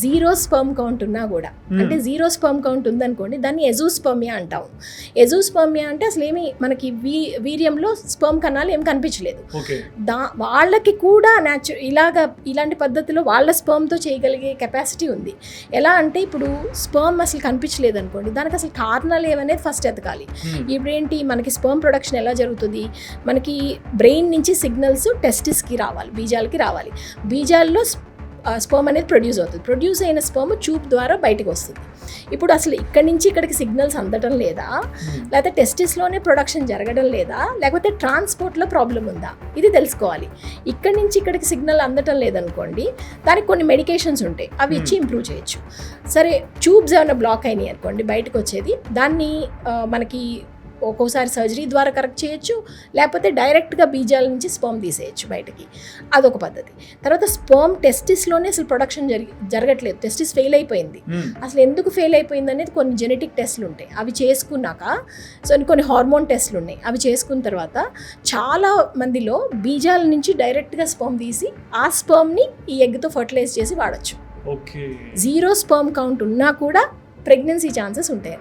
Zero sperm count ఉన్నా కూడా, అంటే జీరో స్పర్మ్ కౌంట్ ఉందనుకోండి, దాన్ని ఎజూస్పర్మియా అంటాం. ఎజూస్పర్మియా అంటే అసలు ఏమి మనకి వీర్యంలో స్పర్మ్ కణాలు ఏం కనిపించలేదు. వాళ్ళకి కూడా ఇలాంటి పద్ధతిలో వాళ్ళ స్పర్మ్తో చేయగలిగే కెపాసిటీ ఉంది. ఎలా అంటే ఇప్పుడు స్పర్మ్ అసలు కనిపించలేదు అనుకోండి, దానికి అసలు కారణాలు ఏమనేది ఫస్ట్ ఎతకాలి. ఇప్పుడేంటి మనకి స్పర్మ్ ప్రొడక్షన్ ఎలా జరుగుతుంది, మనకి బ్రెయిన్ నుంచి సిగ్నల్స్ టెస్టిస్కి రావాలి, బీజాలకి రావాలి. బీజాల్లో స్పర్మ్ అనేది ప్రొడ్యూస్ అవుతుంది. ప్రొడ్యూస్ అయిన స్పర్మ్ ట్యూబ్ ద్వారా బయటకు వస్తుంది. ఇప్పుడు అసలు ఇక్కడి నుంచి ఇక్కడికి సిగ్నల్స్ అందటం లేదా, లేకపోతే టెస్టిస్లోనే ప్రొడక్షన్ జరగడం లేదా, లేకపోతే ట్రాన్స్పోర్ట్లో ప్రాబ్లం ఉందా, ఇది తెలుసుకోవాలి. ఇక్కడి నుంచి ఇక్కడికి సిగ్నల్ అందటం లేదనుకోండి, దానికి కొన్ని మెడికేషన్స్ ఉంటాయి, అవి ఇచ్చి ఇంప్రూవ్ చేయొచ్చు. సరే ట్యూబ్స్ ఏమైనా బ్లాక్ అయినాయి అనుకోండి, బయటకు వచ్చేది, దాన్ని మనకి ఒక్కోసారి సర్జరీ ద్వారా కరెక్ట్ చేయొచ్చు, లేకపోతే డైరెక్ట్గా బీజాల నుంచి స్పర్మ్ తీసేయచ్చు బయటకి, అదొక పద్ధతి. తర్వాత స్పర్మ్ టెస్టిస్లోనే అసలు ప్రొడక్షన్ జరగట్లేదు, టెస్టిస్ ఫెయిల్ అయిపోయింది. అసలు ఎందుకు ఫెయిల్ అయిపోయింది అనేది కొన్ని జెనెటిక్ టెస్ట్లు ఉంటాయి, అవి చేసుకున్నాక, కొన్ని హార్మోన్ టెస్ట్లు ఉన్నాయి, అవి చేసుకున్న తర్వాత చాలా మందిలో బీజాల నుంచి డైరెక్ట్గా స్పర్మ్ తీసి ఆ స్పర్మ్ని ఈ ఎగ్తో ఫర్టిలైజ్ చేసి వాడచ్చు. జీరో స్పర్మ్ కౌంట్ ఉన్నా కూడా ప్రెగ్నెన్సీ ఛాన్సెస్ ఉంటాయి.